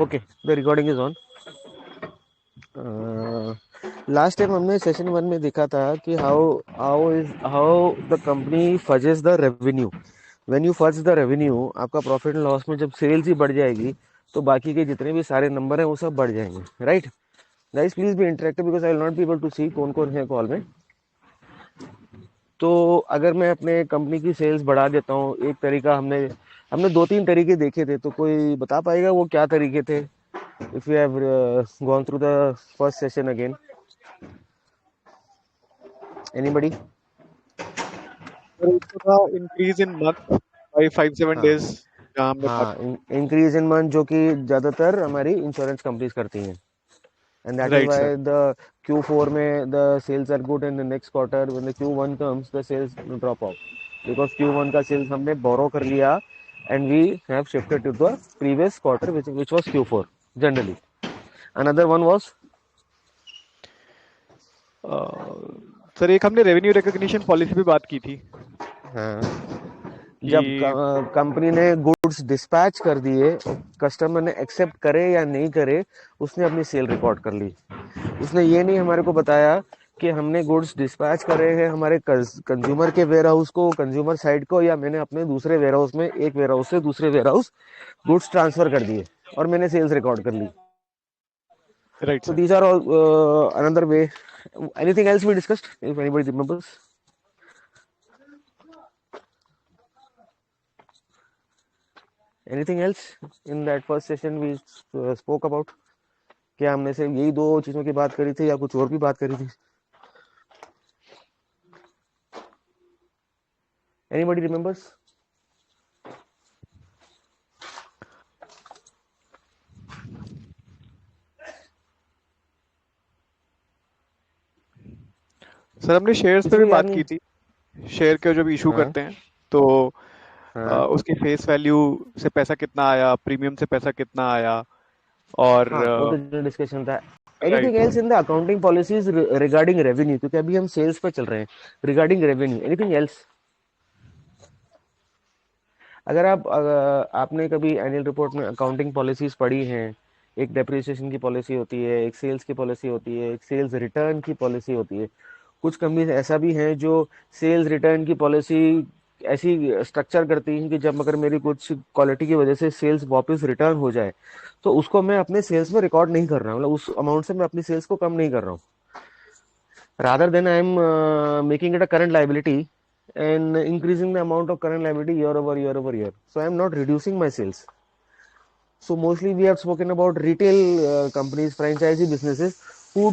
Okay, the recording is on. Last time हमने session one में देखा था कि how the company fudges the revenue. When you fudge the revenue, आपका profit and loss में जब सेल्स ही बढ़ जाएगी तो बाकी के जितने भी सारे नंबर हैं वो सब बढ़ जाएंगे, right? Guys please be interactive because I will not be able to see कौन कौन है कॉल में। तो अगर मैं अपने कंपनी की सेल्स बढ़ा देता हूँ, एक तरीका हमने हमने दो तीन तरीके देखे थे, तो कोई बता पाएगा वो क्या तरीके थे? If you have gone through the first session again, anybody? और एक तो था increase in month by 5-7 days, हाँ जहाँ हमने बात हाँ, इंक्रीज इन मंथ जो कि ज़्यादातर हमारी इंश्योरेंस कंपनीज करती हैं, and that is right sir. Why the Q4 में the sales are good and the next quarter when the Q1 comes the sales drop off, because Q1 का sales हमने borrow कर लिया and we have shifted to the previous quarter which was Q4 generally. Another one was, sir एक हमने revenue recognition policy पे बात की थी जब कि कंपनी ने गुड्स डिस्पैच कर दिए, कस्टमर ने एक्सेप्ट करे या नहीं करे, उसने अपनी सेल रिकॉर्ड कर ली। उसने ये नहीं हमारे को बताया कि हमने गुड्स डिस्पैच करे हैं हमारे कंज्यूमर के वेयर हाउस को, कंज्यूमर साइड को, या मैंने अपने दूसरे वेयर हाउस में एक वेयर हाउस से दूसरे वेयर हाउस गुड्स ट्रांसफर कर दिए और मैंने सेल्स रिकॉर्ड कर ली। Right So sir. these are all another way. Anything else we discussed? If anybody remembers, anything else in that first session we spoke about? क्या हमने से यही दो चीजों की बात करी थी या कुछ और भी बात करी थी? Anybody remembers? सर हमने शेयर्स पे किसी भी को याद बात नहीं? की थी, शेयर के जब इशू हाँ करते हैं तो हाँ उसकी फेस वैल्यू से पैसा कितना आया, प्रीमियम से पैसा कितना आया, और हाँ, वो तो जो डिस्कशन था। Anything right. Else in the accounting policies regarding revenue, क्योंकि अभी हम सेल्स पे चल रहे हैं। Regarding revenue, anything else? अगर आपने कभी एनुअल रिपोर्ट में अकाउंटिंग पॉलिसीज पढ़ी हैं, एक डेप्रिसिएशन की पॉलिसी होती है, एक सेल्स की पॉलिसी होती है, एक सेल्स रिटर्न की पॉलिसी होती है। कुछ कंपनीज ऐसा भी हैं जो सेल्स रिटर्न की पॉलिसी ऐसी स्ट्रक्चर करती हैं कि जब अगर मेरी कुछ क्वालिटी की वजह से सेल्स वापस रिटर्न हो जाए तो उसको मैं अपने सेल्स में रिकॉर्ड नहीं कर रहा हूँ, मतलब उस अमाउंट से मैं अपनी सेल्स को कम नहीं कर रहा हूँ। rather than I'm making it a current liability and increasing the amount of current liability year over year over year. So I'm not reducing my sales. So mostly we have spoken about retail companies, franchisee businesses who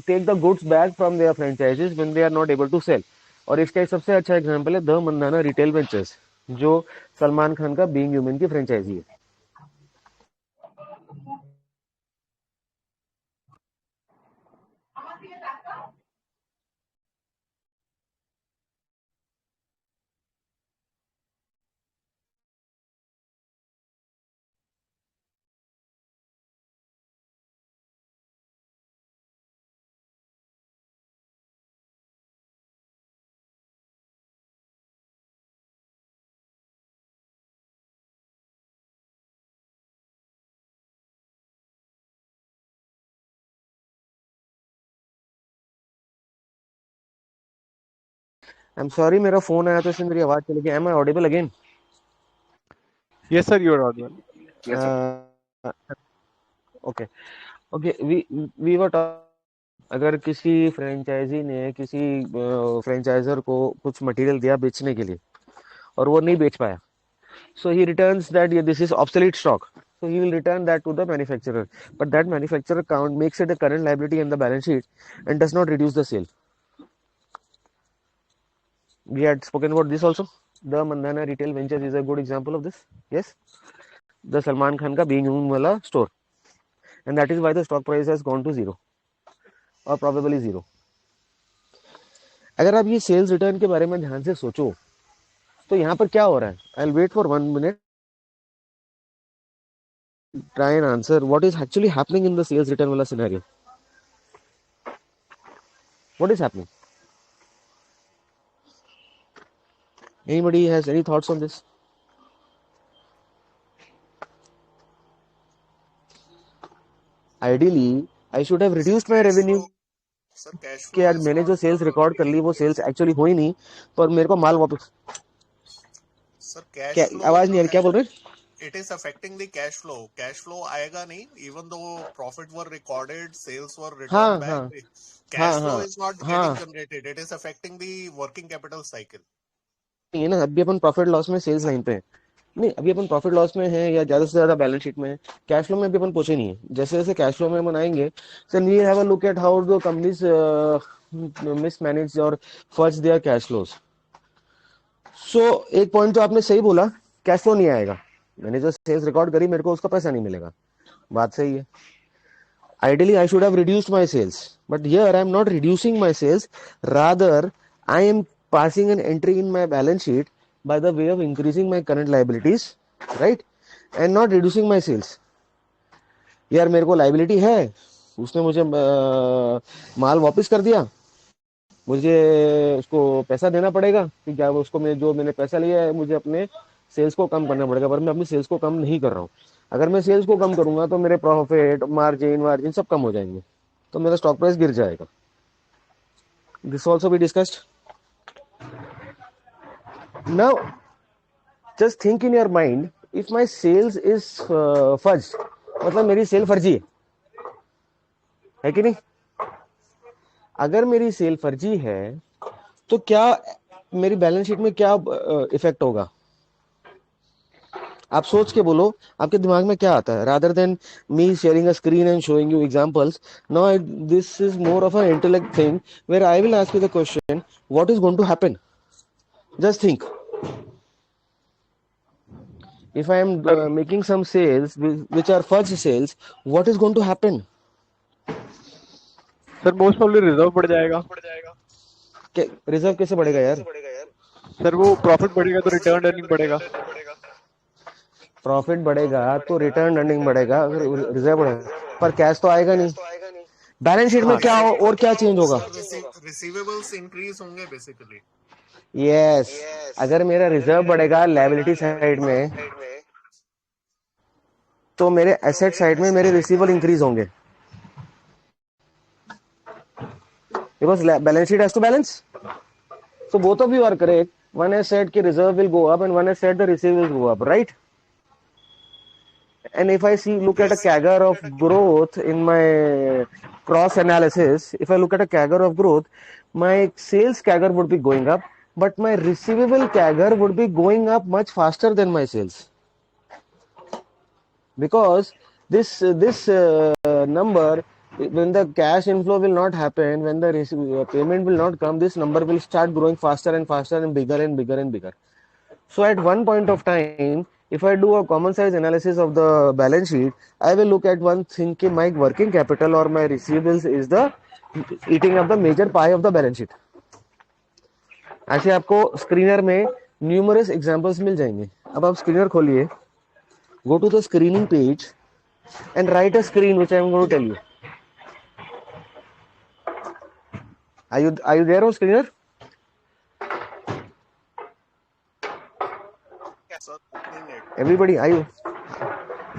take the goods back from their franchises when they are not able to sell. और इसका एक सबसे अच्छा example है the Mandanna retail ventures, जो सलमान खान का being human की franchisee है। आई एम सॉरी, मेरा फोन आया तो इससे मेरी आवाज चली गई। Am I audible again? Yes sir, you are audible. Yes, sir. Okay okay, we were, अगर किसी फ्रेंचाइजी ने किसी फ्रेंचाइजर को कुछ मटेरियल दिया बेचने के लिए और वो नहीं बेच पाया, so he returns that, yeah, this is obsolete stock, so he will return that to the manufacturer, but that manufacturer count makes it a current liability in the balance sheet and does not reduce the sale. We had spoken about this also. The Mandana Retail Ventures is a good example of this. Yes, the Salman Khan ka being wala store, and that is why the stock price has gone to zero or probably zero. अगर आप ये sales return के बारे में ध्यान से सोचो तो यहाँ पर क्या हो रहा है? I will wait for 1 minute, try and answer what is actually happening in the sales return wala scenario. What is happening? Anybody has any thoughts on this? Ideally I should have sir reduced my cash revenue flow, sir cash कि flow यार is मैंने जो not sales record कर ली वो sales actually हुई नहीं, पर मेरे को माल वापस। सर कैश क्या फ्लो आवाज नहीं जो आ रही, है क्या बोल रहे हैं? It is affecting the cash flow. Cash flow आएगा नहीं, even though profit were recorded, sales were return हाँ हाँ बैक, कैश हाँ फ्लो हाँ इज नॉट गेटिंग हाँ। Generated, it is affecting the working capital cycle. ये ना अभी अपन प्रॉफिट लॉस में सेल्स लाइन पे है, नहीं अभी अपन प्रॉफिट लॉस में है या ज्यादा से ज्यादा बैलेंस शीट में है, कैश फ्लो में अभी अपन पहुंचे नहीं है। जैसे जैसे कैश फ्लो में अपन आएंगे, so we have a look at how the companies mismanage और फर्ज देयर कैश फ्लोज। सो एक पॉइंट तो आपने सही बोला, कैश फ्लो नहीं आएगा, मैंने जो सेल्स रिकॉर्ड करी मेरे को उसका पैसा नहीं मिलेगा, बात सही है। Ideally, I should have reduced my sales, but here I am not reducing my sales. Rather, I am passing an entry in my balance sheet by the way of increasing my current liabilities, right? And not reducing my sales. यार मेरे को liability है, उसने मुझे माल वापस कर दिया, मुझे उसको पैसा देना पड़ेगा कि क्या उसको मैं जो मैंने पैसा लिया है मुझे अपने सेल्स को कम करना पड़ेगा, पर मैं अपनी सेल्स को कम नहीं कर रहा हूँ। अगर मैं सेल्स को कम करूंगा तो मेरे प्रॉफिट मार्जिन मार्जिन सब कम हो जाएंगे, तो मेरा स्टॉक प्राइस गिर जाएगा। This also be discussed. Now just think in your mind, if my sales is fudge, मतलब मेरी सेल फर्जी है कि नहीं? अगर मेरी सेल फर्जी है तो क्या मेरी बैलेंस शीट में क्या इफेक्ट होगा? आप सोच के बोलो, आपके दिमाग में क्या आता है, rather than me sharing a screen and showing you examples. Now this is more of a intellect thing where I will ask you the question, what is going to happen? Just think, if I am sir making some sales which are fudge sales, what is going to happen? Sir most probably reserve बढ़ जाएगा। Reserve कैसे बढ़ेगा यार? Sir वो profit बढ़ेगा तो return earning बढ़ेगा। Profit बढ़ेगा तो रिटर्न अर्निंग बढ़ेगा, अगर रिजर्व बढ़ेगा पर कैश तो आएगा नहीं। बैलेंस शीट में हाँ क्या हो और क्या चेंज होगा? सर रिसीवेबल्स इंक्रीज होंगे बेसिकली। यस, अगर मेरा रिजर्व बढ़ेगा लायबिलिटी साइड में, तो मेरे एसेट साइड में मेरे रिसीवेबल इंक्रीज होंगे, because balance sheet has to balance. So both of you are correct. One has said कि reserve will go up and one has said the receivables will go up, right? And if I see look at a yes sir. CAGR of growth in my cross analysis, if I look at a CAGR of growth, my sales CAGR would be going up, but my receivable CAGR would be going up much faster than my sales, because this number, when the cash inflow will not happen, when the payment will not come, this number will start growing faster and faster and bigger and bigger and bigger. So at one point of time, if I do a common size analysis of the balance sheet, I will look at one thing कि my working capital or my receivables is the eating up the major pie of the balance sheet. ऐसे आपको screener में numerous examples मिल जाएंगे। अब आप screener खोलिए, go to the screening page and write a screen which I am going to tell you. Are you there on screener? Sir opening it. Everybody, are you?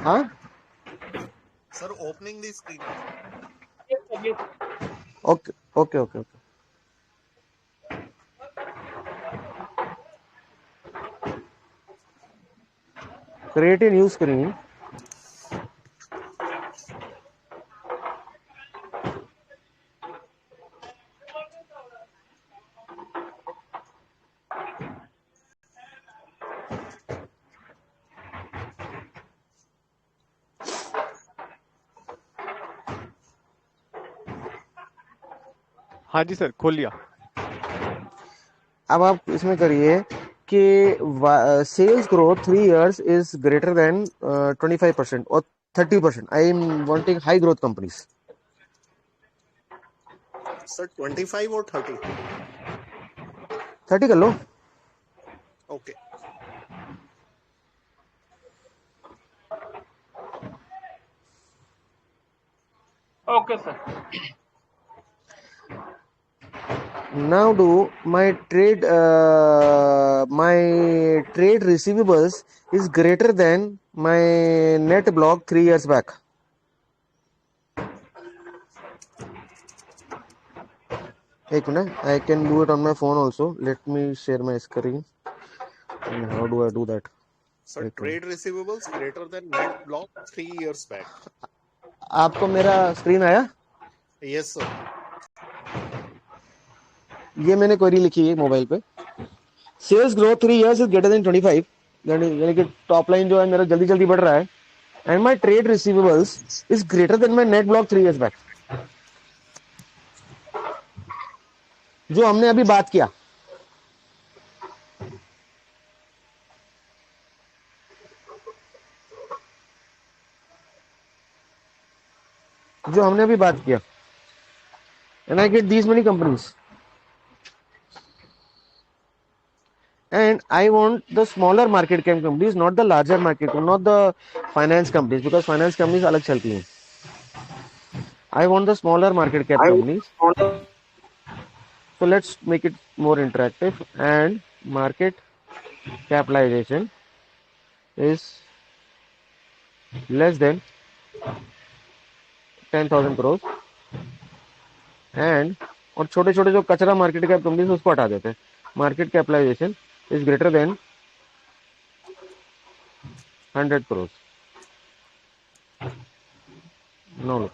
हाँ? Sir opening the screen. Okay, okay, okay, okay. Create a new screen. हाँ जी sir, खोल लिया। अब आप इसमें करिए कि sales growth 3 years is greater than 25% और 30%। I am wanting high growth companies. Sir 25 और 30। 30 कर लो। Okay okay sir. Now do my trade receivables is greater than my net block 3 years back. एक minute, I can do it on my phone also, let me share my screen, how do I do that? Sir, एक minute, trade receivables greater than net block 3 years back. आपको मेरा screen आया? Yes, sir. ये मैंने query लिखी है mobile पे, sales growth 3 years is greater than 25, यानी कि टॉप लाइन जो है मेरा जल्दी जल्दी बढ़ रहा है, and my trade receivables is greater then my net block 3 years back. जो हमने अभी बात किया, जो हमने अभी बात किया, and I get these many companies, and I want the smaller market cap companies, not the larger market, not the finance companies, because finance companies अलग चलती हैं. I want the smaller market cap companies. So let's make it more interactive, and market capitalization is less than 10,000 crores, and और छोटे छोटे जो कचरा market cap companies उसको हटा देते हैं. Market capitalization is greater than 100 crores. No,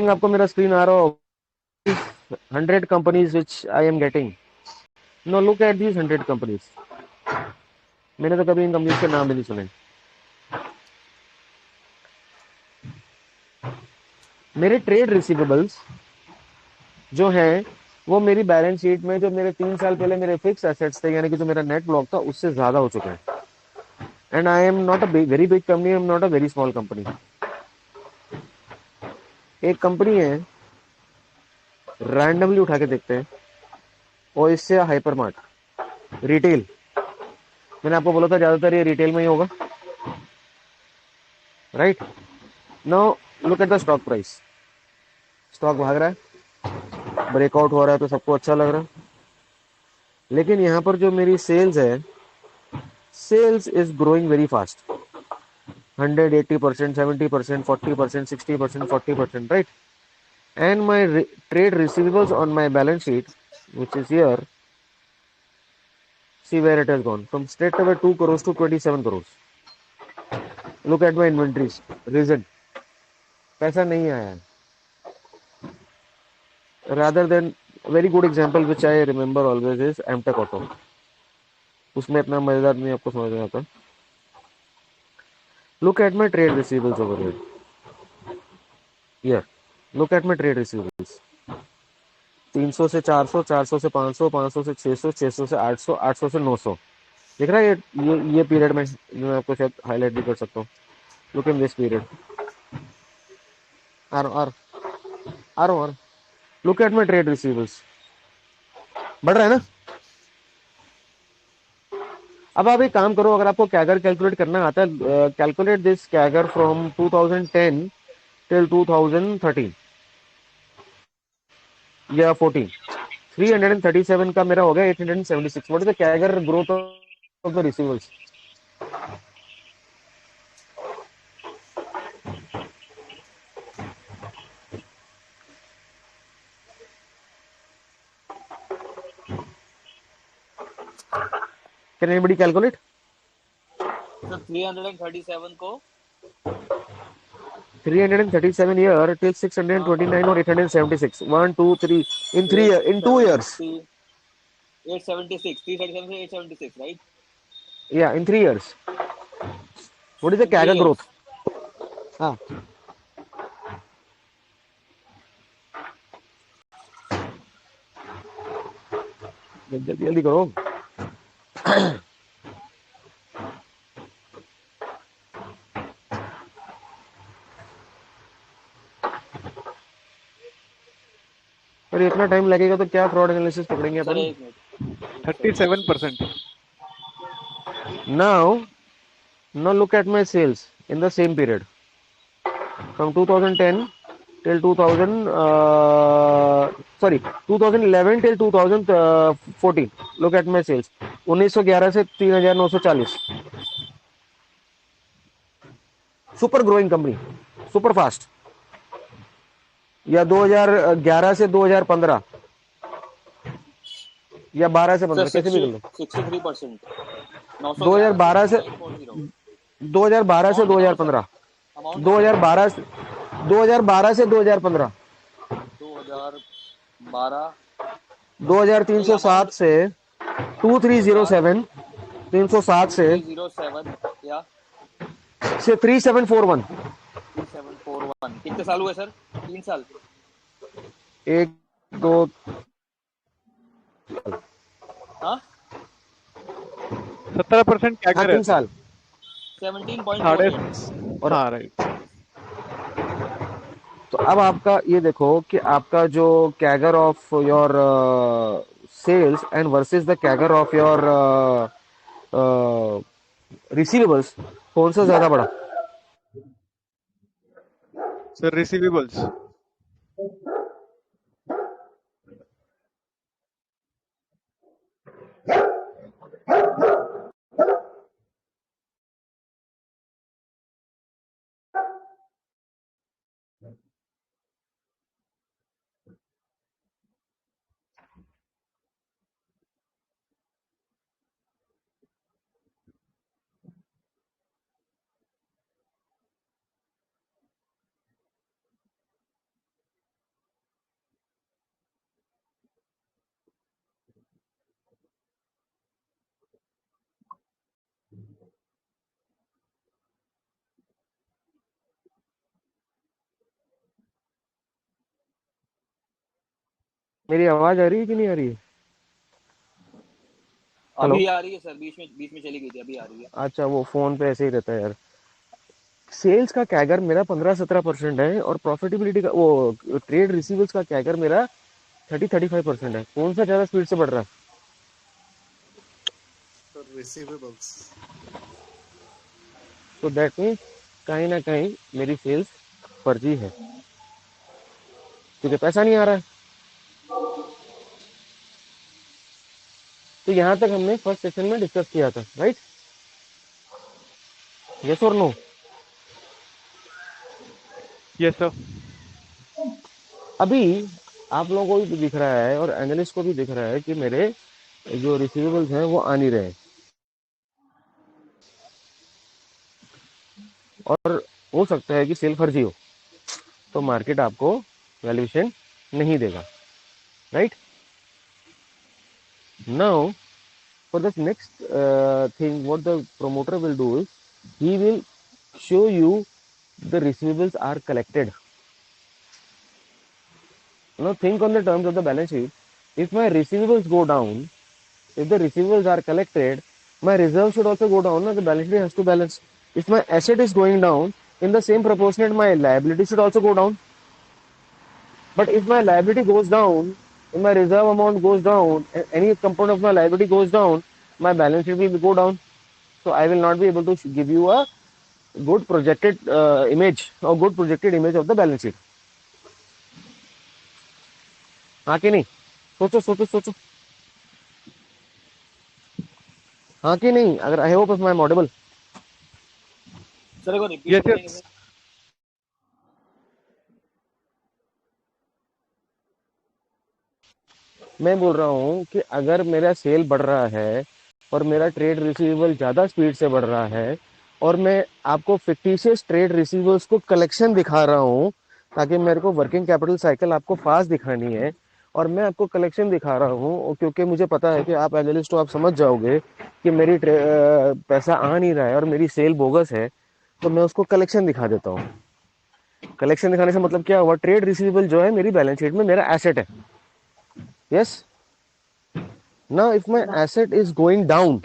आपको मेरा स्क्रीन आ रहा हो, 100 companies which I am getting. Now look at these 100 companies. मैंने तो कभी इन कंपनीज के नाम भी नहीं सुने. मेरे ट्रेड रिसीवेबल्स जो हैं वो मेरी बैलेंस शीट में, जो मेरे 3 साल पहले मेरे फिक्स एसेट्स थे, यानी कि जो मेरा नेट ब्लॉक था, उससे ज्यादा हो चुके हैं. And I am not a very big company, I am not a very small company. एक कंपनी है, रैंडमली उठा के देखते हैं, और इससे हाइपरमार्ट रिटेल. मैंने आपको बोला था ज्यादातर ये रिटेल में ही होगा, right? Now look at the stock price. Stock भाग रहा है, ब्रेकआउट हो रहा है, तो सबको अच्छा लग रहा है. लेकिन यहाँ पर जो मेरी सेल्स है, sales is growing very fast, 180%, 70%, 40%, 60%, 40%, right? And my trade receivables on my balance sheet, which is here, see where it has gone from straight away 2 crores to 27 crores. Look at my inventories. Reason, पैसा नहीं आया है. Rather than, very good example which I remember always is Amtech Auto. उसमें इतना मजेदार नहीं आपको समझ में आता. Look at my trade receivables over here. Here, look at my trade receivables. 300 से 400, 400 से 500, 500 से 600, 600 से 800, 800 से 900. दिख रहा है ये पीरियड में, मैं आपको शायद हाईलाइट भी कर सकता हूँ. Look in this period. Are are are are look at my trade receivables. बढ़ रहा है ना? अब आप एक काम करो, अगर आपको कैगर कैलकुलेट करना आता है, calculate this CAGR from 2010 till 2013 या 14. 337 का मेरा हो गया 876. What is the CAGR growth of the receivables? Can anybody calculate? तो 337 को 337 year till 629 or 876. 1, 2, 3. In 2 years. 876, 337 से 876, right? Yeah, in 3 years. What is the In 3 CAGR years. growth? हाँ. जल्दी जल्दी करो. पर इतना टाइम लगेगा तो क्या फ्रॉड एनालिसिस पकड़ेंगे सर अपन? एक minute. 37%. Now look at my sales in the same period from 2010 till 2000. Sorry, 2011 till 2014. Look at my sales. 1911 से 3940. Super growing company, super fast. या 2011 से 2015 या 12 से सर 15, कैसे भी कर लो। 63%, 911 2012 से से 9,840। 2012 से अमाउंट बता दो सर, 2015 अमाउंट बता दो। 2012 से 2015 2012, नहीं 2307 अमाउंट। से 2307 307 से 2307 या 3741। 3741। कितने साल हुए सर? 3 साल? एक दो हाँ, 17% क्या हाँ कर रहे 3 साल। थे? साढ़े 17.48। और हाँ राइट। तो अब आपका ये देखो कि आपका जो CAGR of your sales and versus the CAGR of your receivables, कौन सा ज्यादा बड़ा। Sir receivables. मेरी आवाज आ रही है कि नहीं आ रही है। हेलो। अभी आ रही है सर, बीच में चली गई थी, अभी आ रही है। अच्छा, वो फोन पे ऐसे ही रहता है यार। सेल्स का कैगर मेरा 15-17% है और प्रॉफिटेबिलिटी का वो ट्रेड रिसीवेबल्स का कैगर मेरा 30-35% है। कौन सा ज्यादा स्पीड से बढ़ रहा है। Sir receivables. तो दैट मीन्स कहीं ना कहीं मेरी सेल्स फर्जी है क्योंकि पैसा नहीं आ रहा है। तो यहाँ तक हमने फर्स्ट सेशन में डिस्कस किया था, राइट। यस और नो। Yes sir. अभी आप लोगों को भी दिख रहा है और एनालिस्ट को भी दिख रहा है कि मेरे जो रिसीवेबल्स हैं वो आ नहीं रहे हैं और हो सकता है कि सेल फर्जी हो, तो मार्केट आपको वैल्यूएशन नहीं देगा, right. Now for this next thing, what the promoter will do is he will show you the receivables are collected. Now think on the terms of the balance sheet. If my receivables go down, if the receivables are collected, my reserve should also go down. The balance sheet has to balance. If my asset is going down, in the same proportionate, my liability should also go down. But if my liability goes down, if my reserve amount goes down, any component of my liability goes down, my balance sheet will go down. So I will not be able to give you a good projected image or good projected image of the balance sheet. हाँ कि नहीं, सोचो सोचो सोचो। हाँ कि नहीं, अगर आई होप माई मॉडेबल। सर को रिपीट यस करेंगे यस। सर? मैं बोल रहा हूँ कि अगर मेरा सेल बढ़ रहा है और मेरा ट्रेड रिसीवेबल ज़्यादा स्पीड से बढ़ रहा है और मैं आपको फिक्टिशियस ट्रेड रिसीवेबल्स को कलेक्शन दिखा रहा हूँ ताकि मेरे को वर्किंग कैपिटल साइकिल आपको फास्ट दिखानी है और मैं आपको कलेक्शन दिखा रहा हूँ क्योंकि मुझे पता है कि आप एनालिस्ट हो, आप समझ जाओगे कि मेरी पैसा आ नहीं रहा है और मेरी सेल बोगस है, तो मैं उसको कलेक्शन दिखा देता हूँ। कलेक्शन दिखाने से मतलब क्या हुआ, ट्रेड रिसीवेबल जो है मेरी बैलेंस शीट में मेरा एसेट है। Yes. Now, if my asset is going down,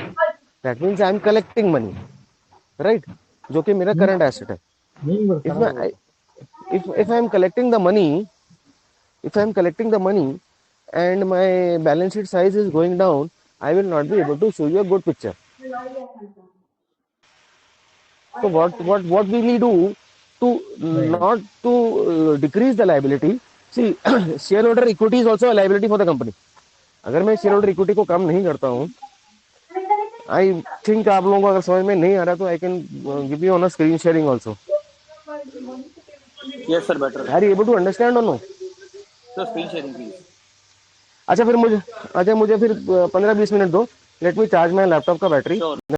that means I am collecting money, right? जो कि मेरा current asset है. If my if I am collecting the money, if I am collecting the money, and my balance sheet size is going down, I will not be able to show you a good picture. So what we need do to not to decrease the liability? See, shareholder equity is also a liability for the company. अगर मैं share equity को कम नहीं करता हूँ, I think आप लोगों को अगर समझ में नहीं आ रहा तो I can give you on a screen sharing also. Yes sir, better. Are you able to understand और no. Sir screen sharing please. अच्छा फिर मुझे 15-20 मिनट दो, let me charge my laptop का बैटरी। श्योर।